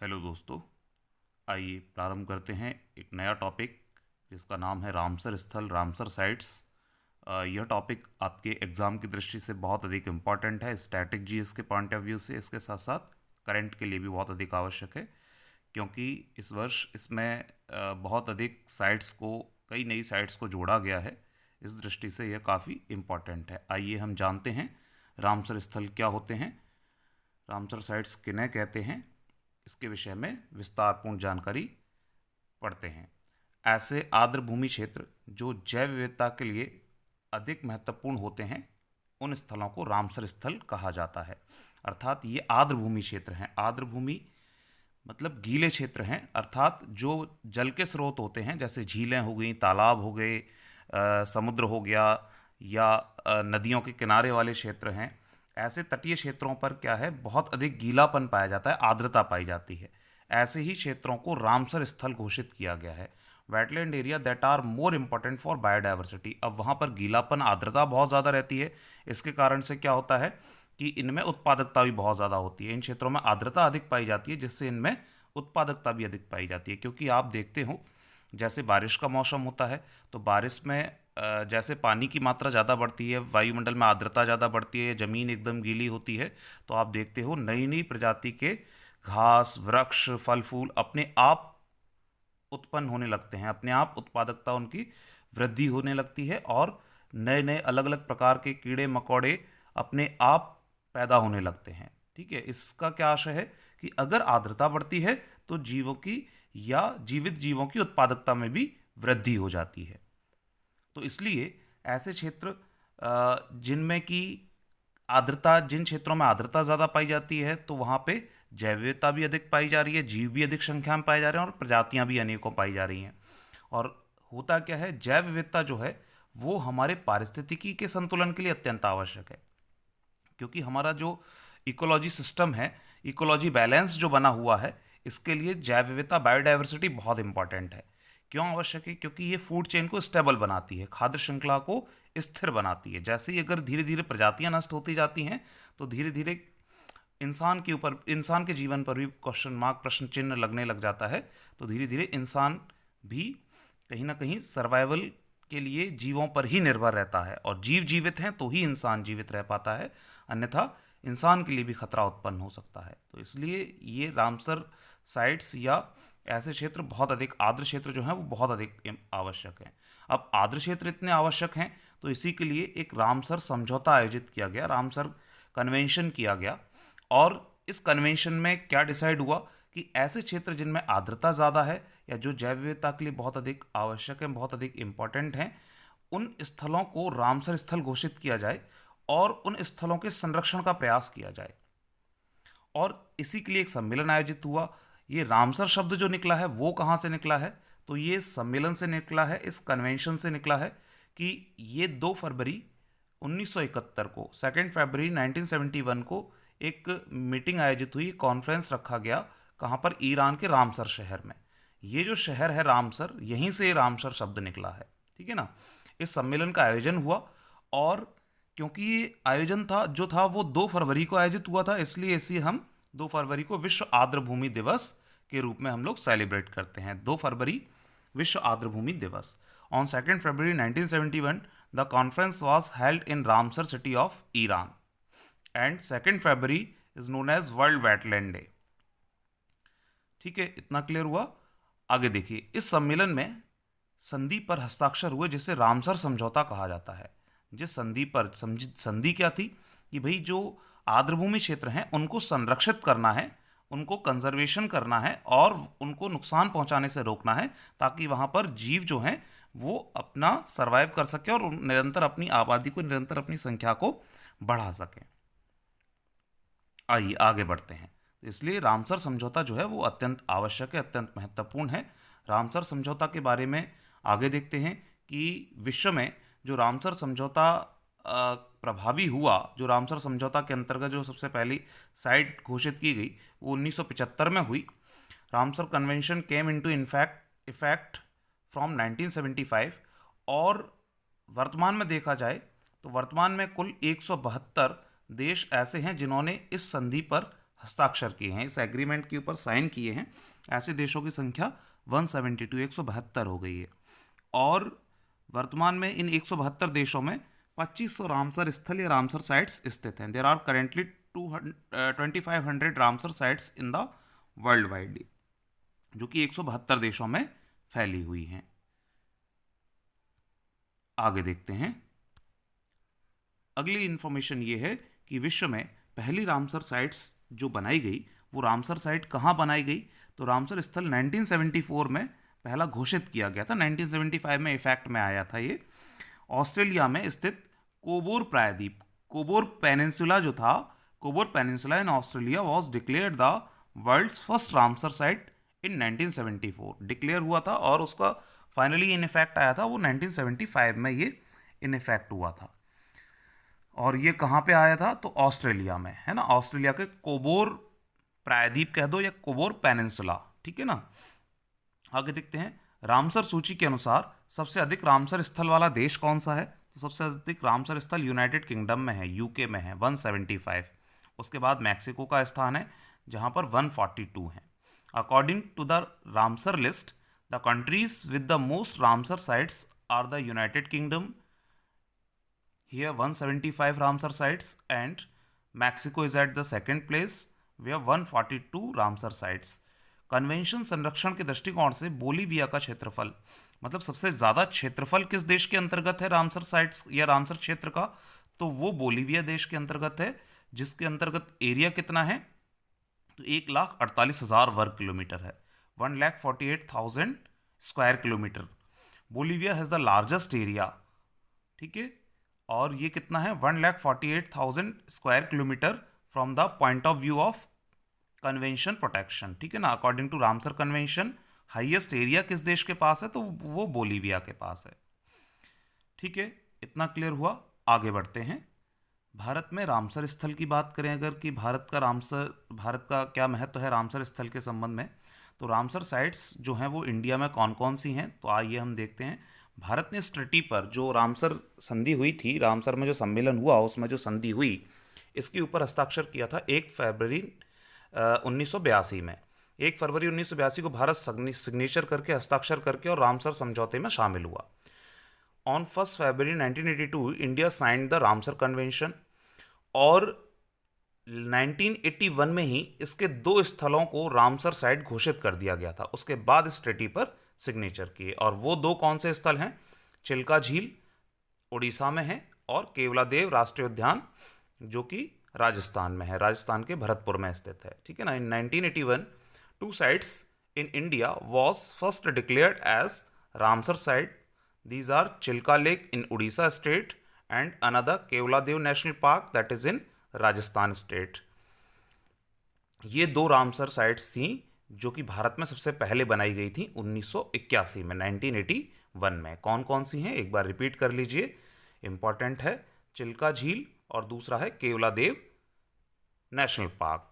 Hello दोस्तों, आइए प्रारंभ करते हैं एक नया टॉपिक जिसका नाम है रामसर स्थल, रामसर साइट्स। यह टॉपिक आपके एग्ज़ाम की दृष्टि से बहुत अधिक इम्पॉर्टेंट है, स्टैटिक जीएस के पॉइंट ऑफ व्यू से, इसके साथ साथ करंट के लिए भी बहुत अधिक आवश्यक है, क्योंकि इस वर्ष इसमें बहुत अधिक साइट्स को, कई नई साइट्स को जोड़ा गया है। इस दृष्टि से यह काफ़ी इम्पॉर्टेंट है। आइए हम जानते हैं रामसर स्थल क्या होते हैं, रामसर साइट्स किन्हें कहते हैं, इसके विषय में विस्तारपूर्ण जानकारी पढ़ते हैं। ऐसे आर्द्र भूमि क्षेत्र जो जैव विविधता के लिए अधिक महत्वपूर्ण होते हैं, उन स्थलों को रामसर स्थल कहा जाता है। अर्थात ये आर्द्र भूमि क्षेत्र हैं। आर्द्र भूमि मतलब गीले क्षेत्र हैं, अर्थात जो जल के स्रोत होते हैं, जैसे झीलें हो गई, तालाब हो गए, समुद्र हो गया, या नदियों के किनारे वाले क्षेत्र हैं। ऐसे तटीय क्षेत्रों पर क्या है, बहुत अधिक गीलापन पाया जाता है, आर्द्रता पाई जाती है। ऐसे ही क्षेत्रों को रामसर स्थल घोषित किया गया है। Wetland area that are more important for biodiversity. अब वहाँ पर गीलापन, आर्द्रता बहुत ज़्यादा रहती है। इसके कारण से क्या होता है कि इनमें उत्पादकता भी बहुत ज़्यादा होती है। इन क्षेत्रों में आर्द्रता अधिक पाई जाती है, जिससे इनमें उत्पादकता भी अधिक पाई जाती है। क्योंकि आप देखते हो, जैसे बारिश का मौसम होता है, तो बारिश में जैसे पानी की मात्रा ज़्यादा बढ़ती है, वायुमंडल में आर्द्रता ज़्यादा बढ़ती है, ज़मीन एकदम गीली होती है, तो आप देखते हो नई नई प्रजाति के घास, वृक्ष, फल फूल अपने आप उत्पन्न होने लगते हैं, अपने आप उत्पादकता उनकी वृद्धि होने लगती है, और नए नए अलग अलग प्रकार के कीड़े मकोड़े अपने आप पैदा होने लगते हैं। ठीक है, इसका क्या आशय है कि अगर आर्द्रता बढ़ती है तो जीवों की या जीवित जीवों की उत्पादकता में भी वृद्धि हो जाती है। तो इसलिए ऐसे क्षेत्र जिनमें कि आर्द्रता, जिन क्षेत्रों में आर्द्रता ज़्यादा पाई जाती है, तो वहाँ पे जैव विविधता भी अधिक पाई जा रही है, जीव भी अधिक संख्या में पाए जा रहे हैं, और प्रजातियाँ भी अनेकों पाई जा रही हैं। और होता क्या है, जैव विविधता जो है वो हमारे पारिस्थितिकी के संतुलन के लिए अत्यंत आवश्यक है। क्योंकि हमारा जो इकोलॉजी सिस्टम है, इकोलॉजी बैलेंस जो बना हुआ है, इसके लिए जैव विविधता, बायोडाइवर्सिटी बहुत इंपॉर्टेंट है। क्यों आवश्यक है? क्योंकि ये फूड चेन को स्टेबल बनाती है, खाद्य श्रृंखला को स्थिर बनाती है। जैसे ही अगर धीरे धीरे प्रजातियां नष्ट होती जाती हैं, तो धीरे धीरे इंसान के ऊपर, इंसान के जीवन पर भी क्वेश्चन मार्क, प्रश्न चिन्ह लगने लग जाता है। तो धीरे धीरे इंसान भी कहीं ना कहीं सर्वाइवल के लिए जीवों पर ही निर्भर रहता है, और जीव जीवित हैं तो ही इंसान जीवित रह पाता है, अन्यथा इंसान के लिए भी खतरा उत्पन्न हो सकता है। तो इसलिए ये रामसर साइट्स या ऐसे क्षेत्र, बहुत अधिक आर्द्र क्षेत्र जो हैं वो बहुत अधिक आवश्यक हैं। अब आर्द्र क्षेत्र इतने आवश्यक हैं, तो इसी के लिए एक रामसर समझौता आयोजित किया गया, रामसर कन्वेंशन किया गया। और इस कन्वेंशन में क्या डिसाइड हुआ कि ऐसे क्षेत्र जिनमें आर्द्रता ज़्यादा है, या जो जैव विविधता के लिए बहुत अधिक आवश्यक हैं, बहुत अधिक इम्पॉर्टेंट हैं, उन स्थलों को रामसर स्थल घोषित किया जाए, और उन स्थलों के संरक्षण का प्रयास किया जाए। और इसी के लिए एक सम्मेलन आयोजित हुआ। ये रामसर शब्द जो निकला है वो कहाँ से निकला है? तो ये सम्मेलन से निकला है, इस कन्वेंशन से निकला है कि ये 2 फरवरी 1971 को, 2 फरवरी 1971 को एक मीटिंग आयोजित हुई, कॉन्फ्रेंस रखा गया। कहाँ पर? ईरान के रामसर शहर में। ये जो शहर है रामसर, यहीं से रामसर शब्द निकला है। ठीक है ना। इस सम्मेलन का आयोजन हुआ, और क्योंकि ये आयोजन था जो था वो 2 फरवरी को आयोजित हुआ था, इसलिए इसे हम 2 फरवरी को विश्व आर्द्र भूमि दिवस के रूप में हम लोग सेलिब्रेट करते हैं। 2 फरवरी विश्व आर्द्र भूमि दिवस। On 2 February 1971 the conference was held in Ramsar city of Iran, and 2 February is known as world wetland day. ठीक है, इतना क्लियर हुआ। आगे देखिए, इस सम्मेलन में संधि पर हस्ताक्षर हुए, जिसे रामसर समझौता कहा जाता है। जिस संधि पर, संधि क्या थी कि भाई जो आर्द्रभूमि क्षेत्र हैं उनको संरक्षित करना है, उनको कंजर्वेशन करना है, और उनको नुकसान पहुंचाने से रोकना है, ताकि वहां पर जीव जो हैं वो अपना सरवाइव कर सके, और निरंतर अपनी आबादी को, निरंतर अपनी संख्या को बढ़ा सकें। आइए आगे बढ़ते हैं। तो इसलिए रामसर समझौता जो है वो अत्यंत आवश्यक है, अत्यंत महत्वपूर्ण है। रामसर समझौता के बारे में आगे देखते हैं कि विश्व में जो रामसर समझौता प्रभावी हुआ, जो रामसर समझौता के अंतर्गत जो सबसे पहली साइट घोषित की गई, वो 1975 में हुई। Ramsar convention came into in fact effect from 1975। और वर्तमान में देखा जाए तो वर्तमान में कुल 172 देश ऐसे हैं जिन्होंने इस संधि पर हस्ताक्षर किए हैं, इस एग्रीमेंट के ऊपर साइन किए हैं, ऐसे देशों की संख्या 172 172 हो गई है। और वर्तमान में इन 172 देशों में 2500 रामसर स्थल या रामसर साइट्स स्थित हैं। There are currently 2500 Ramsar sites in the world wide, जो कि 172 देशों में फैली हुई हैं। आगे देखते हैं। अगली इंफॉर्मेशन ये है कि विश्व में पहली रामसर साइट्स जो बनाई गई, वो रामसर साइट कहाँ बनाई गई? तो रामसर स्थल 1974 में पहला घोषित किया गया था। 1975 में इफेक्ट में आया था ये। ऑस्ट्रेलिया में स्थित कोबोर प्रायद्वीप, कोबोर पेनिनसुला जो था, Cobourg peninsula in Australia was declared the world's first Ramsar site in 1974। Declare हुआ था और उसका फाइनली इन इफेक्ट आया था वो 1975 में ये इन इफेक्ट हुआ था। और ये कहाँ पे आया था? तो ऑस्ट्रेलिया में, है ना। ऑस्ट्रेलिया के कोबोर प्रायद्वीप कह दो या कोबोर पेनिनसुला, ठीक है ना। आगे देखते हैं। रामसर सूची के अनुसार सबसे अधिक रामसर स्थल वाला देश कौन सा है? तो सबसे अधिक रामसर स्थल यूनाइटेड किंगडम में है, यूके में है, 175। उसके बाद मैक्सिको का स्थान है जहाँ पर 142 है। According to the Ramsar list, the countries with the most Ramsar sites are the United Kingdom, here 175 Ramsar sites, and Mexico is at the second place where 142 Ramsar sites। Convention संरक्षण के दृष्टिकोण से बोलीविया का क्षेत्रफल, मतलब सबसे ज़्यादा क्षेत्रफल किस देश के अंतर्गत है रामसर साइट्स या रामसर क्षेत्र का? तो वो बोलीविया देश के अंतर्गत है, जिसके अंतर्गत एरिया कितना है? तो 1,48,000 वर्ग किलोमीटर है, 1,48,000 square kilometre. Bolivia has the largest area, ठीक है। और ये कितना है? 1,48,000 square kilometre from the point of view of convention protection, ठीक है ना। According to Ramsar convention highest area किस देश के पास है? तो वो बोलीविया के पास है, ठीक है। इतना क्लियर हुआ। आगे बढ़ते हैं। भारत में रामसर स्थल की बात करें अगर, कि भारत का क्या महत्व है रामसर स्थल के संबंध में, तो रामसर साइट्स जो हैं वो इंडिया में कौन कौन सी हैं? तो आइए हम देखते हैं। भारत ने इस ट्रीटी पर, जो रामसर संधि हुई थी, रामसर में जो सम्मेलन हुआ उसमें जो संधि हुई, इसके ऊपर हस्ताक्षर किया था 1 फरवरी 1982 में। 1 फरवरी 1982 को भारत सिग्नेचर करके, हस्ताक्षर करके और रामसर समझौते में शामिल हुआ। On 1 February 1982 India signed the Ramsar convention, और 1981 में ही इसके 2 स्थलों को रामसर साइट घोषित कर दिया गया था। उसके बाद इस ट्रीटी पर सिग्नेचर किए, और वो 2 कौन से स्थल हैं? चिल्का झील उड़ीसा में है, और केवलादेव राष्ट्रीय उद्यान जो कि राजस्थान में है, राजस्थान के भरतपुर में स्थित है, ठीक है ना। In 1981 2 sites in India was first declared as Ramsar site. These are Chilka lake in Orissa state and another Keoladeo national park that is in Rajasthan state. ये 2 रामसर साइट्स थी जो कि भारत में सबसे पहले बनाई गई थी 1981 में, 1981 में। कौन कौन सी हैं एक बार रिपीट कर लीजिए, इंपॉर्टेंट है। चिल्का झील और दूसरा है केवलादेव नेशनल पार्क,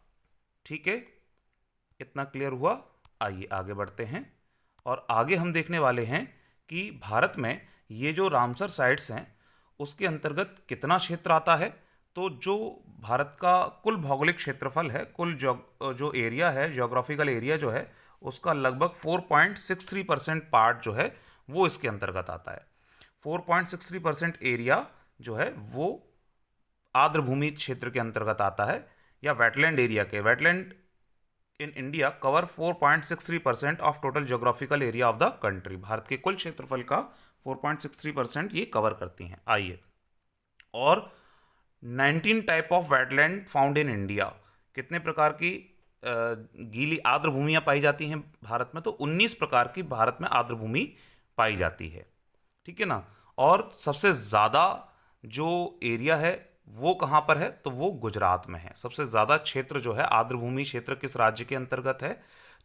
ठीक है। इतना क्लियर हुआ। आइए आगे बढ़ते हैं। और आगे हम देखने वाले हैं कि भारत में ये जो रामसर साइट्स हैं उसके अंतर्गत कितना क्षेत्र आता है। तो जो भारत का कुल भौगोलिक क्षेत्रफल है, कुल जो एरिया है, ज्योग्राफिकल एरिया जो है, उसका लगभग 4.63% पार्ट जो है वो इसके अंतर्गत आता है। 4.63% एरिया जो है वो आर्द्रभूमि क्षेत्र के अंतर्गत आता है, या वेटलैंड एरिया के। Wetland in India cover 4.63% of total geographical area of the country. Bharat के कुल क्षेत्रफल का 4.63% ये कवर करती हैं। आइए, और 19 type of wetland found in India. कितने प्रकार की गीली आर्द्र भूमियाँ पाई जाती हैं भारत में? तो 19 प्रकार की भारत में आर्द्र भूमि पाई जाती है, ठीक है ना। और सबसे ज़्यादा जो एरिया है वो कहाँ पर है? तो वो गुजरात में है। सबसे ज़्यादा क्षेत्र जो है आर्द्र भूमि क्षेत्र किस राज्य के अंतर्गत है?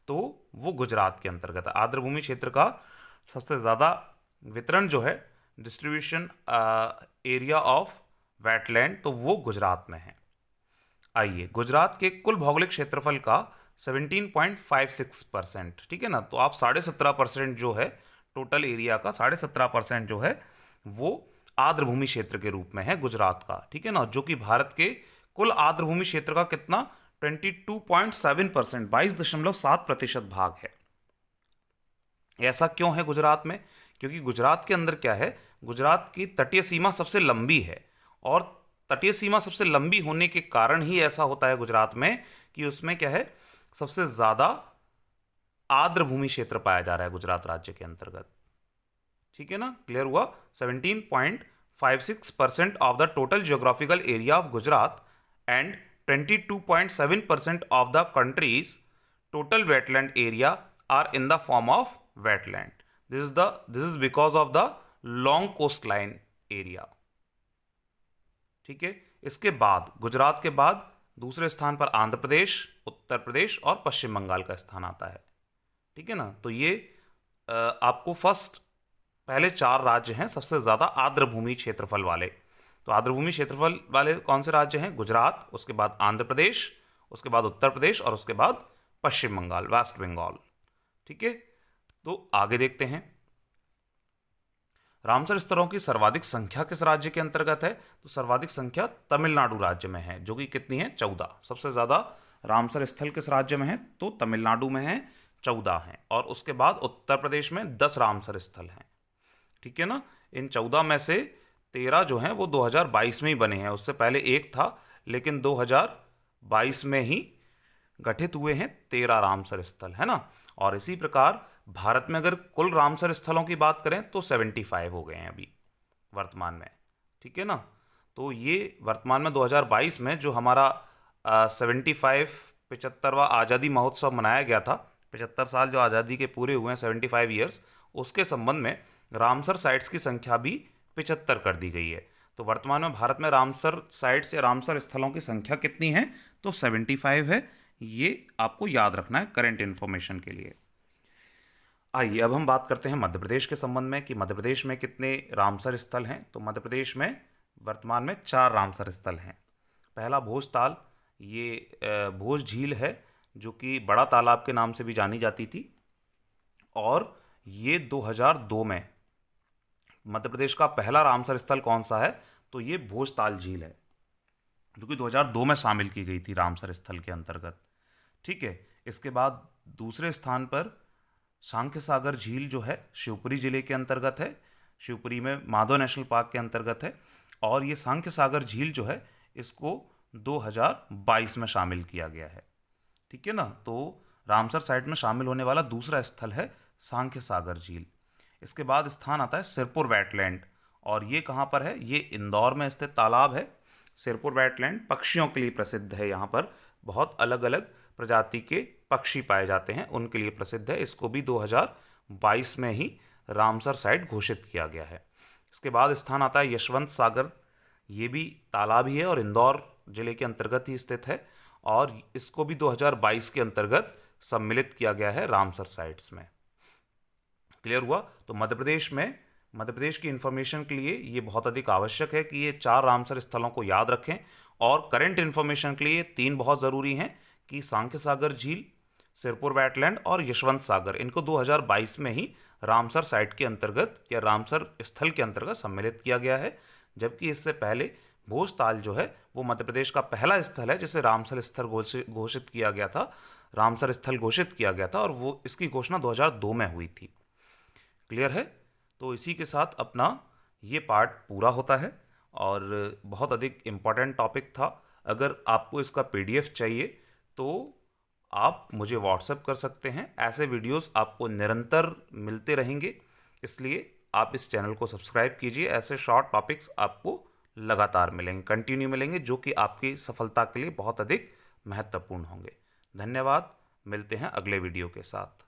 तो वो गुजरात के अंतर्गत है। आर्द्र भूमि क्षेत्र का सबसे ज़्यादा वितरण जो है, डिस्ट्रीब्यूशन एरिया ऑफ वेटलैंड, तो वो गुजरात में है। आइए, गुजरात के कुल भौगोलिक क्षेत्रफल का 17.56%, ठीक है ना। तो आप 17.5% जो है टोटल एरिया का 17.5% जो है वो आर्द्रभूमि क्षेत्र के रूप में है गुजरात का, ठीक है ना। जो कि भारत के कुल आर्द्रभूमि क्षेत्र का कितना 22.7%, 22.7% भाग है। ऐसा क्यों है गुजरात में? क्योंकि गुजरात के अंदर क्या है, गुजरात की तटीय सीमा सबसे लंबी है, और तटीय सीमा सबसे लंबी होने के कारण ही ऐसा होता है गुजरात में कि उसमें क्या है, सबसे ज्यादा आर्द्र भूमि क्षेत्र पाया जा रहा है गुजरात राज्य के अंतर्गत। ठीक है ना, क्लियर हुआ? 17.56% of the total geographical area of Gujarat and 22.7% of the country's total wetland area are in the form of wetland. This is because of the long coast line area. ठीक है, इसके बाद गुजरात के बाद दूसरे स्थान पर आंध्र प्रदेश, उत्तर प्रदेश और पश्चिम बंगाल का स्थान आता है। ठीक है ना, तो ये आपको फर्स्ट पहले 4 राज्य हैं सबसे ज्यादा आर्द्र भूमि क्षेत्रफल वाले। तो आर्द्र भूमि क्षेत्रफल वाले कौन से राज्य हैं? गुजरात, उसके बाद आंध्र प्रदेश, उसके बाद उत्तर प्रदेश और उसके बाद पश्चिम बंगाल, वेस्ट बंगाल। ठीक है, तो आगे देखते हैं। रामसर स्तरों की सर्वाधिक संख्या किस राज्य के अंतर्गत है? तो सर्वाधिक संख्या तमिलनाडु राज्य में है, जो कि कितनी है? 14। सबसे ज्यादा रामसर स्थल किस राज्य में है? तो तमिलनाडु में है, 14 हैं। और उसके बाद उत्तर प्रदेश में 10 रामसर स्थल हैं। ठीक है ना, इन 14 में से 13 जो हैं वो 2022 में ही बने हैं, उससे पहले एक था, लेकिन 2022 में ही गठित हुए हैं 13 रामसर स्थल, है ना। और इसी प्रकार भारत में अगर कुल रामसर स्थलों की बात करें तो 75 हो गए हैं अभी वर्तमान में। ठीक है ना, तो ये वर्तमान में 2022 में जो हमारा 75वां आज़ादी महोत्सव मनाया गया था, 75 साल जो आज़ादी के पूरे हुए हैं, 75 ईयर्स, उसके संबंध में रामसर साइट्स की संख्या भी 75 कर दी गई है। तो वर्तमान में भारत में रामसर साइट्स या रामसर स्थलों की संख्या कितनी है? तो 75 है। ये आपको याद रखना है करेंट इन्फॉर्मेशन के लिए। आइए अब हम बात करते हैं मध्य प्रदेश के संबंध में कि मध्य प्रदेश में कितने रामसर स्थल हैं। तो मध्य प्रदेश में वर्तमान में 4 रामसर स्थल हैं। पहला भोजताल, ये भोज झील है जो कि बड़ा तालाब के नाम से भी जानी जाती थी, और ये 2002 में मध्य प्रदेश का पहला रामसर स्थल कौन सा है? तो ये भोजताल झील है, जो कि 2002 में शामिल की गई थी रामसर स्थल के अंतर्गत। ठीक है, इसके बाद दूसरे स्थान पर सांख्य सागर झील जो है शिवपुरी जिले के अंतर्गत है, शिवपुरी में माधव नेशनल पार्क के अंतर्गत है। और ये सांख्य सागर झील जो है इसको 2022 में शामिल किया गया है। ठीक है ना, तो रामसर साइट में शामिल होने वाला दूसरा स्थल है सांख्य सागर झील। इसके बाद स्थान आता है सिरपुर वेटलैंड, और ये कहाँ पर है? ये इंदौर में स्थित तालाब है। सिरपुर वेटलैंड पक्षियों के लिए प्रसिद्ध है, यहाँ पर बहुत अलग अलग प्रजाति के पक्षी पाए जाते हैं, उनके लिए प्रसिद्ध है। इसको भी 2022 में ही रामसर साइट घोषित किया गया है। इसके बाद स्थान आता है यशवंत सागर, ये भी तालाब ही है और इंदौर जिले के अंतर्गत ही स्थित है, और इसको भी 2022 के अंतर्गत सम्मिलित किया गया है रामसर साइट्स में। क्लियर हुआ? तो मध्य प्रदेश की इंफॉर्मेशन के लिए ये बहुत अधिक आवश्यक है कि ये 4 रामसर स्थलों को याद रखें, और करंट इंफॉर्मेशन के लिए 3 बहुत ज़रूरी हैं कि सांख्य सागर झील, सिरपुर वेटलैंड और यशवंत सागर, इनको 2022 में ही रामसर साइट के अंतर्गत या रामसर स्थल के अंतर्गत सम्मिलित किया गया है। जबकि इससे पहले भोजताल जो है वो मध्य प्रदेश का पहला स्थल है जिसे रामसर स्थल घोषित किया गया था, रामसर स्थल घोषित किया गया था, और वो इसकी घोषणा 2002 में हुई थी। क्लियर है? तो इसी के साथ अपना ये पार्ट पूरा होता है, और बहुत अधिक इम्पॉर्टेंट टॉपिक था। अगर आपको इसका PDF चाहिए तो आप मुझे व्हाट्सएप कर सकते हैं। ऐसे वीडियोस आपको निरंतर मिलते रहेंगे, इसलिए आप इस चैनल को सब्सक्राइब कीजिए। ऐसे शॉर्ट टॉपिक्स आपको लगातार मिलेंगे, कंटिन्यू मिलेंगे, जो कि आपकी सफलता के लिए बहुत अधिक महत्वपूर्ण होंगे। धन्यवाद, मिलते हैं अगले वीडियो के साथ।